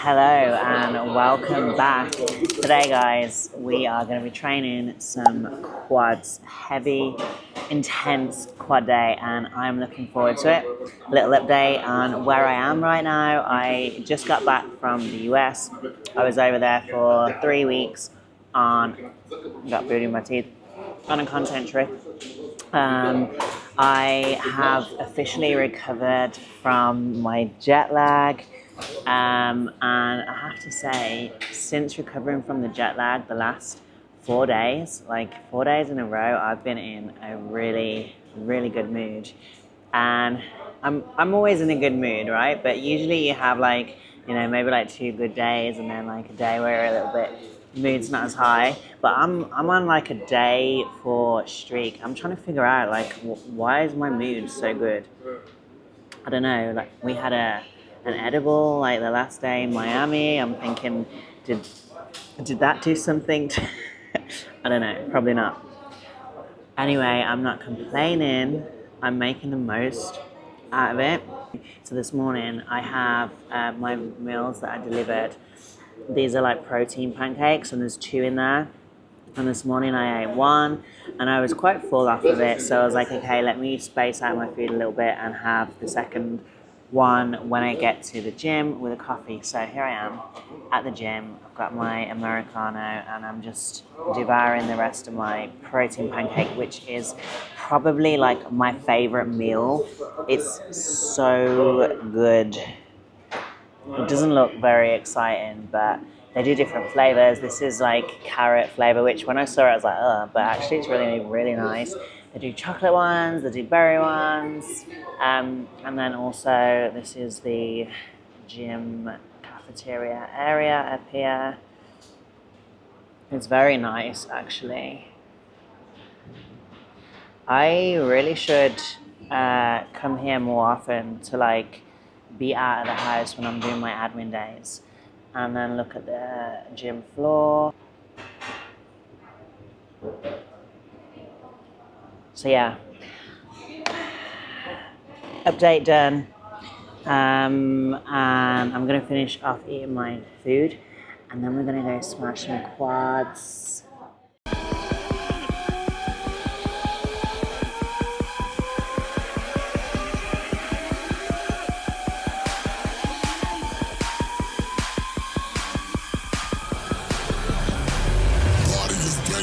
Hello and welcome back. Today guys, we are going to be training some quads, heavy, intense quad day, and I'm looking forward to it. A little update on where I am right now. I just got back from the US. I was over there for 3 weeks got food in my teeth, on a content trip. I have officially recovered from my jet lag. And I have to say, since recovering from the jet lag, the last 4 days, like 4 days in a row, I've been in a really, really good mood. And I'm always in a good mood, right? But usually you have like, maybe like 2 good days and then like a day where you're a little bit, mood's not as high. But I'm on like a day 4 streak. I'm trying to figure out like, why is my mood so good? I don't know, like we had an edible like the last day in Miami. I'm thinking, did that do something? I don't know, probably not. Anyway, I'm not complaining. I'm making the most out of it. So this morning I have my meals that I delivered. These are like protein pancakes and there's 2 in there. And this morning I ate 1 and I was quite full after it. So I was like, okay, let me space out my food a little bit and have the second one when I get to the gym with a coffee. So here I am at the gym. I've got my Americano and I'm just devouring the rest of my protein pancake, which is probably like my favorite meal. It's so good. It doesn't look very exciting, but they do different flavors. This is like carrot flavor, which when I saw it, I was like, oh, but actually it's really, really nice. They do chocolate ones, they do berry ones. And then also this is the gym cafeteria area up here. It's very nice, actually. I really should come here more often to like be out of the house when I'm doing my admin days. And then look at the gym floor. So yeah, update done. And I'm gonna finish off eating my food and then we're gonna go smash some quads.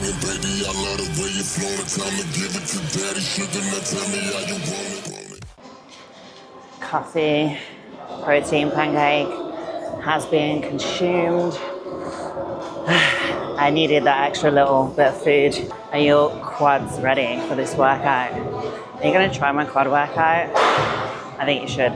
Baby, I love the way you flow. Time to give it to daddy. Sugar, now tell me how you want it. Coffee, protein pancake has been consumed. I needed that extra little bit of food. Are your quads ready for this workout? Are you gonna try my quad workout? I think you should.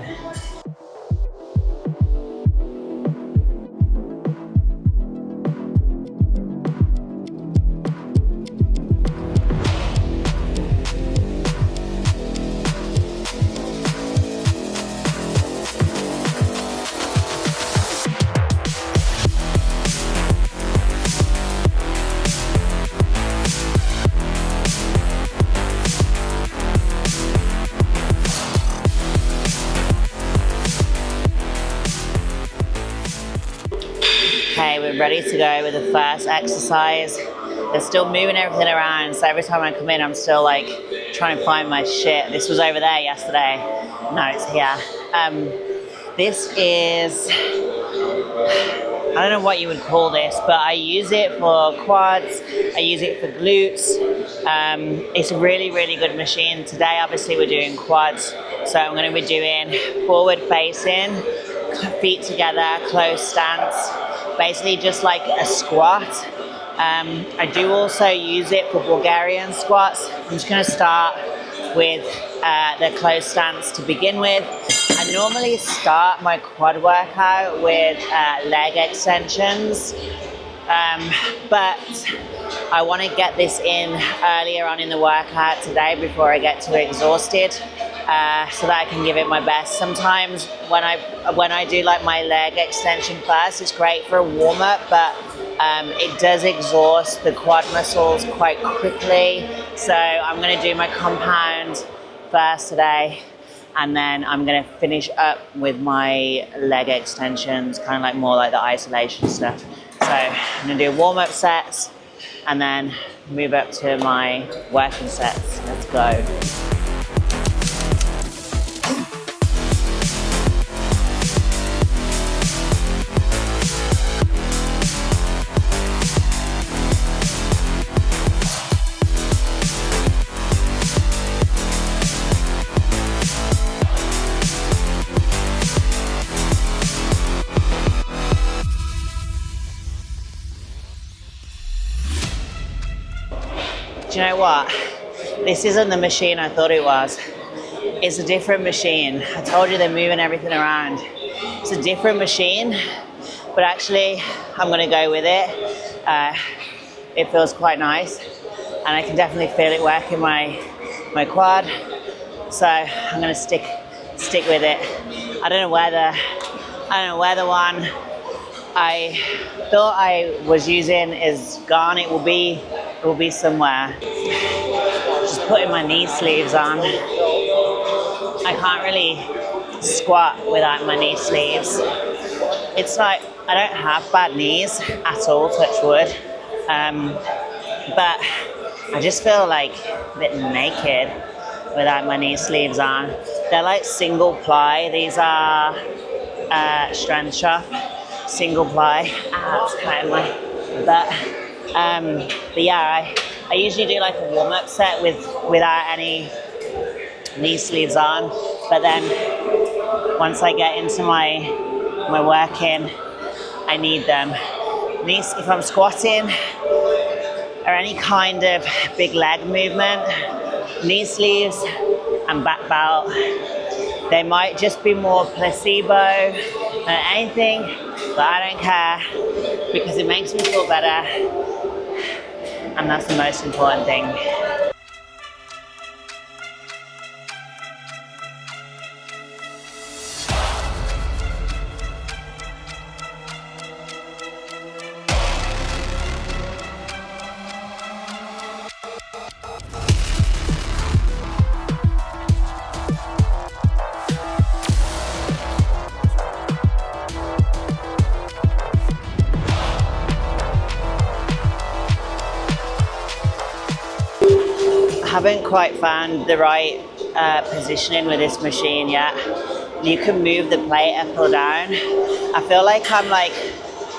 Okay, we're ready to go with the first exercise. They're still moving everything around, so every time I come in, I'm still like trying to find my shit. This was over there yesterday. No, it's here. This is, I don't know what you would call this, but I use it for quads. I use it for glutes. It's a really, really good machine. Today, obviously, we're doing quads, so I'm going to be doing forward facing, feet together, closed stance. Basically just like a squat. I do also use it for Bulgarian squats. I'm just going to start with the closed stance to begin with. I normally start my quad workout with leg extensions, but I want to get this in earlier on in the workout today before I get too exhausted, so that I can give it my best. Sometimes when I do like my leg extension first, it's great for a warm-up, but it does exhaust the quad muscles quite quickly. So I'm going to do my compound first today. And then I'm gonna finish up with my leg extensions, kind of like more like the isolation stuff. So I'm gonna do warm-up sets and then move up to my working sets. Let's go. Do you know what? This isn't the machine I thought it was. It's a different machine. I told you they're moving everything around. It's a different machine, but actually I'm gonna go with it. It feels quite nice, and I can definitely feel it working my quad. So I'm gonna stick with it. I don't know where the one I thought I was using is gone. It will be somewhere. Just putting my knee sleeves on. I can't really squat without my knee sleeves. It's like I don't have bad knees at all, touch wood. But I just feel like a bit naked without my knee sleeves on. They're like single ply. These are Strength Shop single ply. That's kind of my butt. But yeah, I usually do like a warm-up set without any knee sleeves on, but then once I get into my working, I need them. If I'm squatting or any kind of big leg movement, knee sleeves and back belt, they might just be more placebo than anything, but I don't care because it makes me feel better, and that's the most important thing. Haven't quite found the right positioning with this machine yet. You can move the plate up or down. I feel like I'm like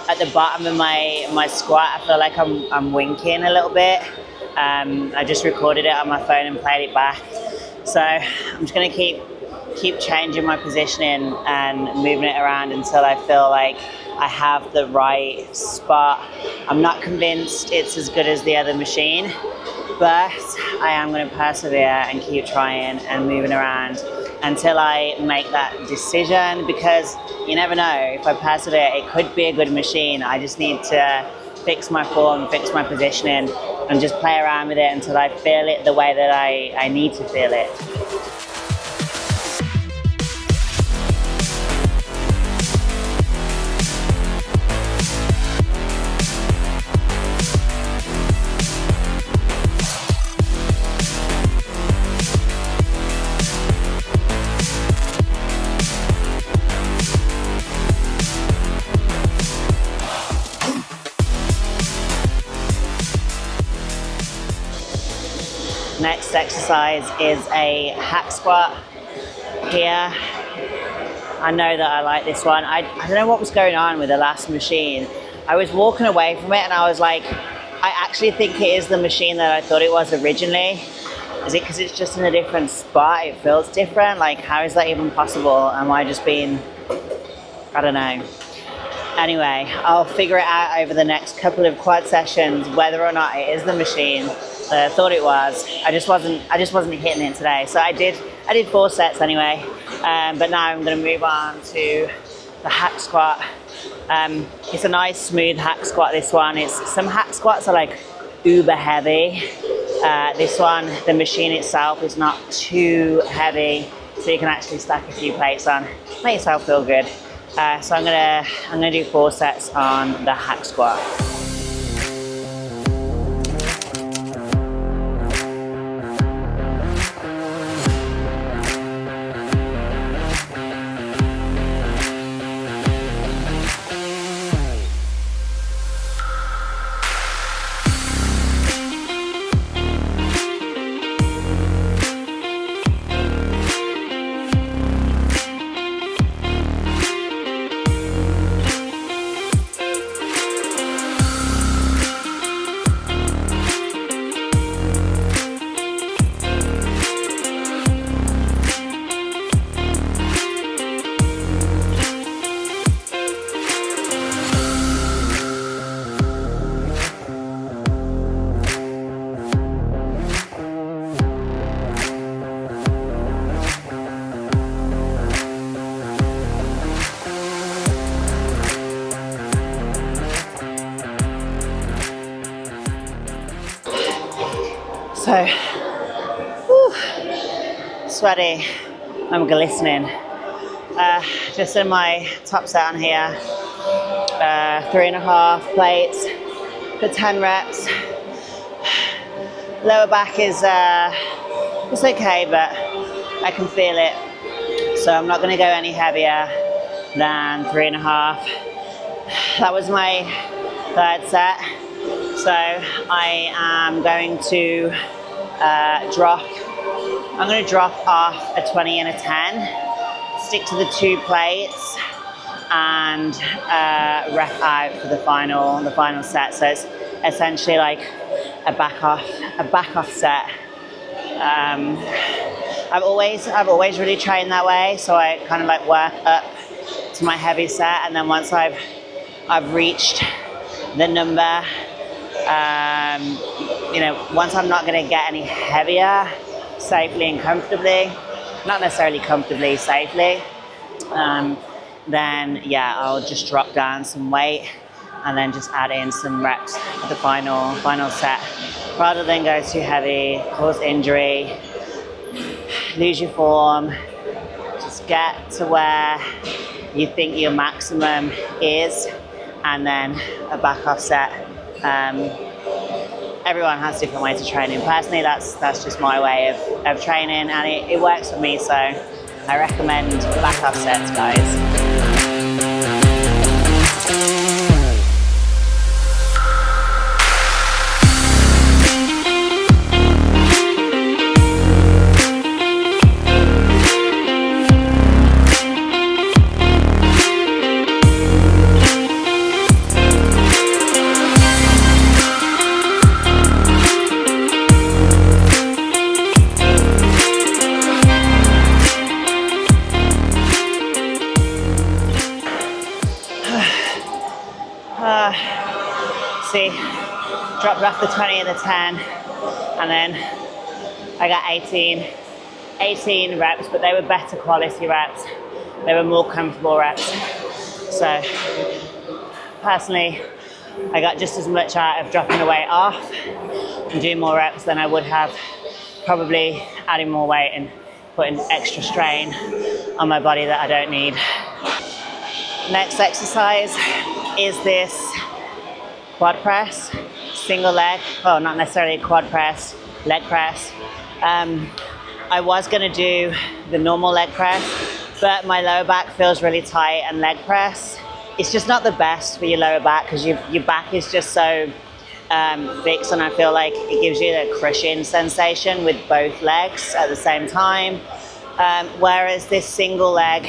at the bottom of my squat. I feel like I'm winking a little bit. I just recorded it on my phone and played it back. So I'm just gonna keep changing my positioning and moving it around until I feel like I have the right spot. I'm not convinced it's as good as the other machine, but I am going to persevere and keep trying and moving around until I make that decision, because you never know, if I persevere, it could be a good machine. I just need to fix my form, fix my positioning, and just play around with it until I feel it the way that I need to feel it. Next exercise is a hack squat here. I know that I like this one. I don't know what was going on with the last machine. I was walking away from it and I was like, I actually think it is the machine that I thought it was originally. Is it because it's just in a different spot? It feels different. Like, how is that even possible? Am I just being, I don't know. Anyway, I'll figure it out over the next couple of quad sessions whether or not it is the machine that I thought it was. I just wasn't hitting it today. So I did 4 sets anyway. But now I'm going to move on to the hack squat. It's a nice smooth hack squat, this one. Some hack squats are like uber heavy. This one, the machine itself is not too heavy, so you can actually stack a few plates on. Make yourself feel good. So I'm gonna do 4 sets on the hack squat. So, whew, sweaty, I'm glistening. Just in my top set on here, 3.5 plates for 10 reps. Lower back is it's okay, but I can feel it. So I'm not going to go any heavier than 3.5. That was my third set. So I am going to drop off a 20 and a 10, stick to the 2 plates, and rep out for the final set. So it's essentially like a back off set. I've always really trained that way. So I kind of like work up to my heavy set, and then once I've reached the number, once I'm not going to get any heavier safely and comfortably, not necessarily comfortably, safely, then yeah, I'll just drop down some weight and then just add in some reps for the final set, rather than go too heavy, cause injury, lose your form. Just get to where you think your maximum is, and then a back off set. Everyone has different ways of training. Personally, that's just my way of training, and it works for me, so I recommend back off sets, guys. See, dropped off the 20 and the 10, and then I got 18 reps, but they were better quality reps. They were more comfortable reps. So personally, I got just as much out of dropping the weight off and doing more reps than I would have probably adding more weight and putting extra strain on my body that I don't need. Next exercise is this quad press, single leg. Oh, not necessarily quad press, leg press. I was going to do the normal leg press, but my lower back feels really tight, and leg press, it's just not the best for your lower back because your back is just so fixed, and I feel like it gives you the crushing sensation with both legs at the same time. Whereas this single leg,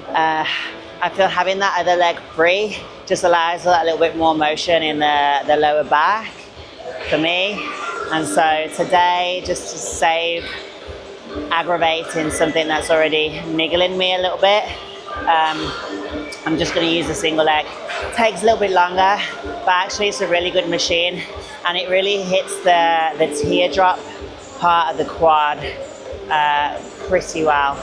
I feel having that other leg free just allows a little bit more motion in the lower back for me. And so today, just to save aggravating something that's already niggling me a little bit, I'm just going to use the single leg. It takes a little bit longer, but actually it's a really good machine, and it really hits the teardrop part of the quad pretty well.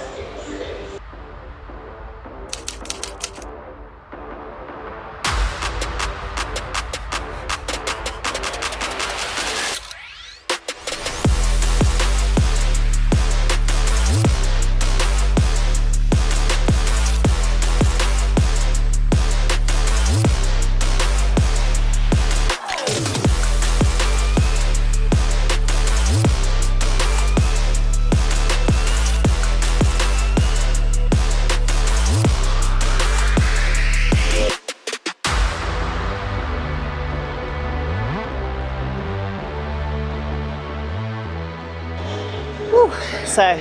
So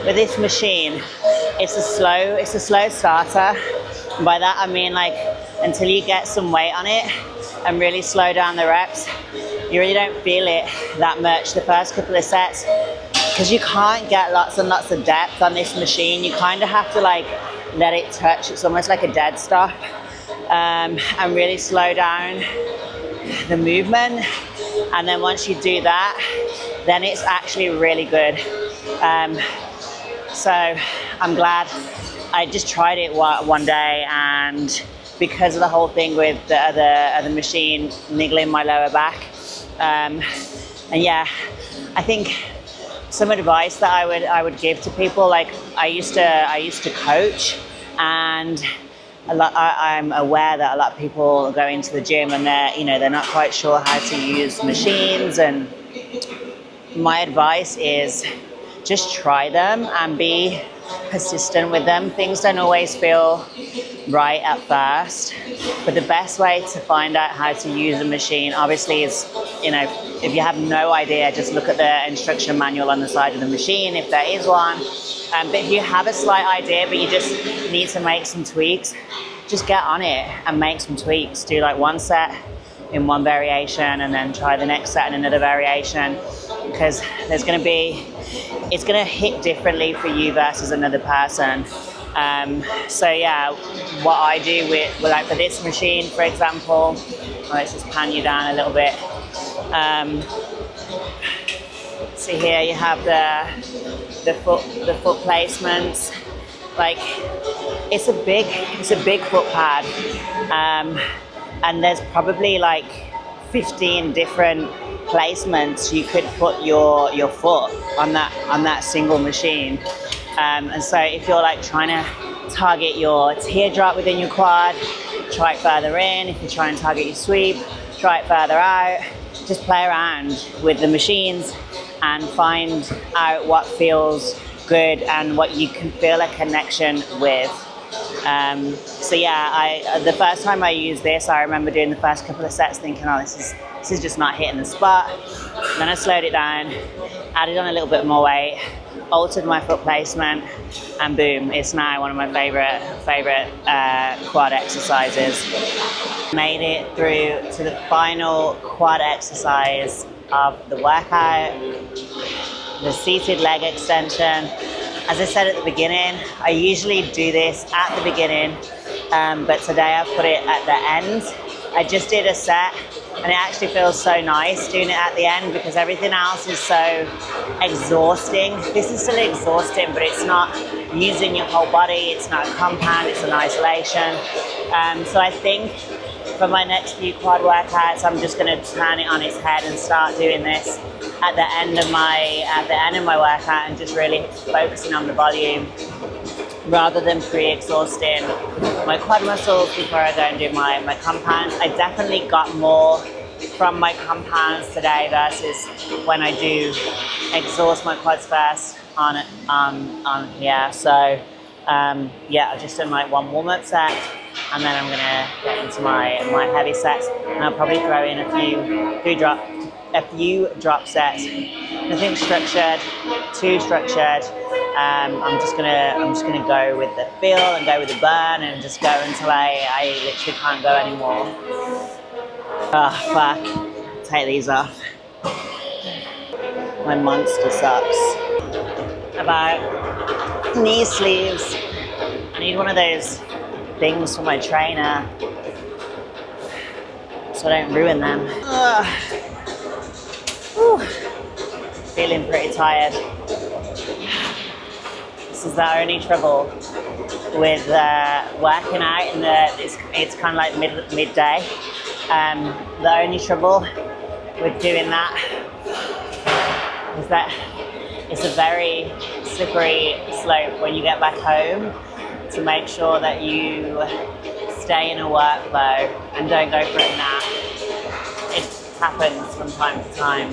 with this machine, it's a slow starter. By that I mean, like, until you get some weight on it and really slow down the reps, you really don't feel it that much the first couple of sets, because you can't get lots and lots of depth on this machine. You kind of have to like let it touch. It's almost like a dead stop, and really slow down the movement. And then once you do that, then it's actually really good. So I'm glad I just tried it one day, and because of the whole thing with the machine niggling my lower back, and yeah, I think some advice that I would give to people, like I used to coach, and I'm aware that a lot of people go into the gym and they're not quite sure how to use machines, and my advice is just try them and be persistent with them. Things don't always feel right at first, but the best way to find out how to use a machine obviously is, if you have no idea, just look at the instruction manual on the side of the machine if there is one. But if you have a slight idea but you just need to make some tweaks, just get on it and make some tweaks. Do like one set in one variation and then try the next set in another variation, because it's going to hit differently for you versus another person. So yeah, what I do with like for this machine, for example, let's just pan you down a little bit. See here, you have the foot placements. Like it's a big foot pad, and there's probably like 15 different placements you could put your foot on that single machine. And so if you're like trying to target your teardrop within your quad, try it further in. If you're trying to target your sweep, try it further out. Just play around with the machines and find out what feels good and what you can feel a connection with. So yeah, the first time I used this, I remember doing the first couple of sets thinking, oh, this is just not hitting the spot. Then I slowed it down, added on a little bit more weight, altered my foot placement, and boom, it's now one of my favorite quad exercises. Made it through to the final quad exercise of the workout, the seated leg extension. As I said at the beginning, I usually do this at the beginning, but today I put it at the end. I just did a set, and it actually feels so nice doing it at the end because everything else is so exhausting. This is still exhausting, but it's not using your whole body. It's not a compound, it's an isolation. So I think for my next few quad workouts, I'm just going to turn it on its head and start doing this at the end of my workout, and just really focusing on the volume rather than pre-exhausting my quad muscles before I go and do my compounds. I definitely got more from my compounds today versus when I do exhaust my quads first on here. So yeah, I've just done like one warm-up set, and then I'm gonna get into my heavy sets, and I'll probably throw in a few drop sets. Nothing structured, too structured. I'm just gonna go with the feel and go with the burn and just go until I literally can't go anymore. Oh fuck, take these off. My monster sucks. About knee sleeves. I need one of those things for my trainer so I don't ruin them. Feeling pretty tired. This is the only trouble with working out it's kind of like midday. The only trouble with doing that is that it's a very slippery slope when you get back home, to make sure that you stay in a workflow and don't go for a nap. It happens from time to time.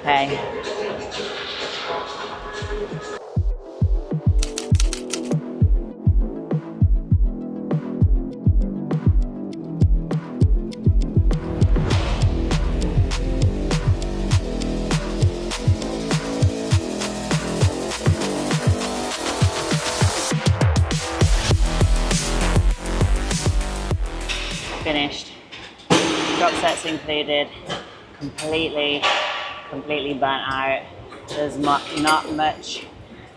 Okay. Finished. Drop sets included. Completely burnt out. There's not much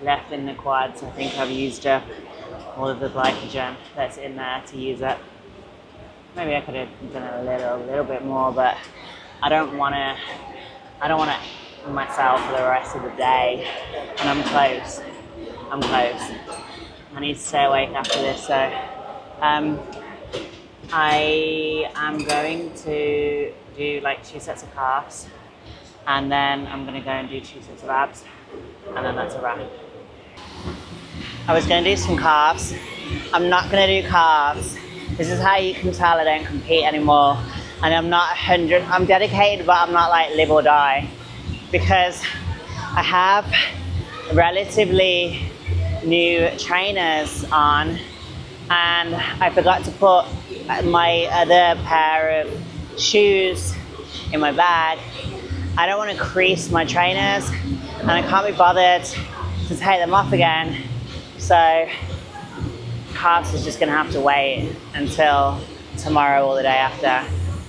left in the quads. I think I've used up all of the glycogen that's in there to use it. Maybe I could have done a little bit more, but I don't want to myself for the rest of the day, and I'm close. I need to stay awake after this, so I am going to do like 2 sets of calves, and then I'm gonna go and do 2 sets of abs, and then that's a wrap. I was gonna do some calves. I'm not gonna do calves. This is how you can tell I don't compete anymore. And I'm not 100, I'm dedicated, but I'm not like live or die, because I have relatively new trainers on, and I forgot to put my other pair of shoes in my bag. I don't want to crease my trainers, and I can't be bothered to take them off again. So calves is just going to have to wait until tomorrow or the day after.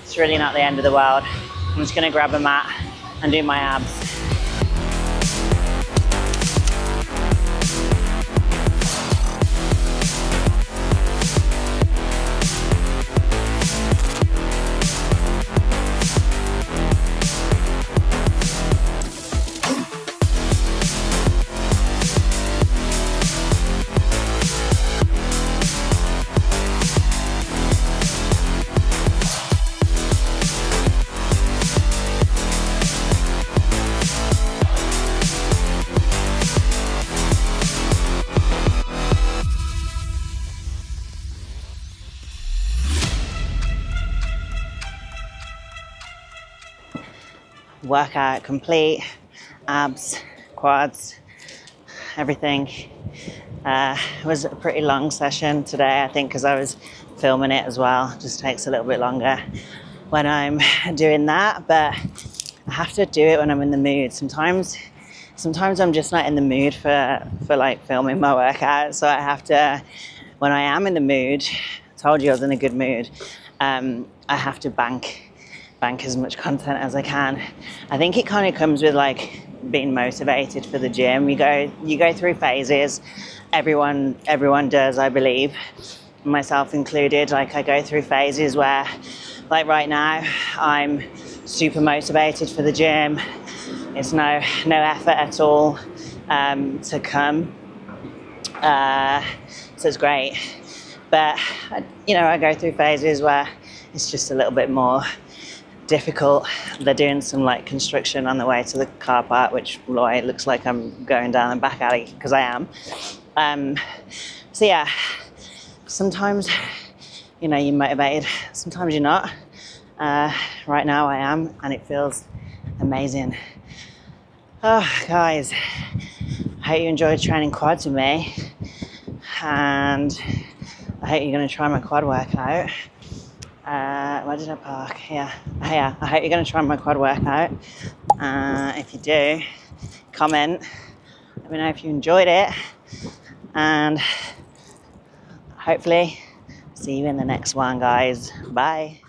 It's really not the end of the world. I'm just going to grab a mat and do my abs. Workout complete, abs, quads, everything. It was a pretty long session today, I think, because I was filming it as well. It just takes a little bit longer when I'm doing that, but I have to do it when I'm in the mood. Sometimes I'm just not in the mood for like filming my workout, so I have to, when I am in the mood, I told you I was in a good mood, I have to bank as much content as I can. I think it kind of comes with like being motivated for the gym. You go through phases. Everyone does, I believe, myself included. Like I go through phases where, like right now, I'm super motivated for the gym. It's no effort at all to come. So it's great. But I go through phases where it's just a little bit more difficult. They're doing some like construction on the way to the car park, which it looks like I'm going down the back alley, because I am. So yeah, sometimes you're motivated, sometimes you're not. Right now I am, and it feels amazing. Oh guys, I hope you enjoyed training quads with me, and I hope you're going to try my quad workout. Where did I park? Yeah. I hope you're going to try my quad workout. If you do, comment. Let me know if you enjoyed it. And hopefully see you in the next one, guys. Bye.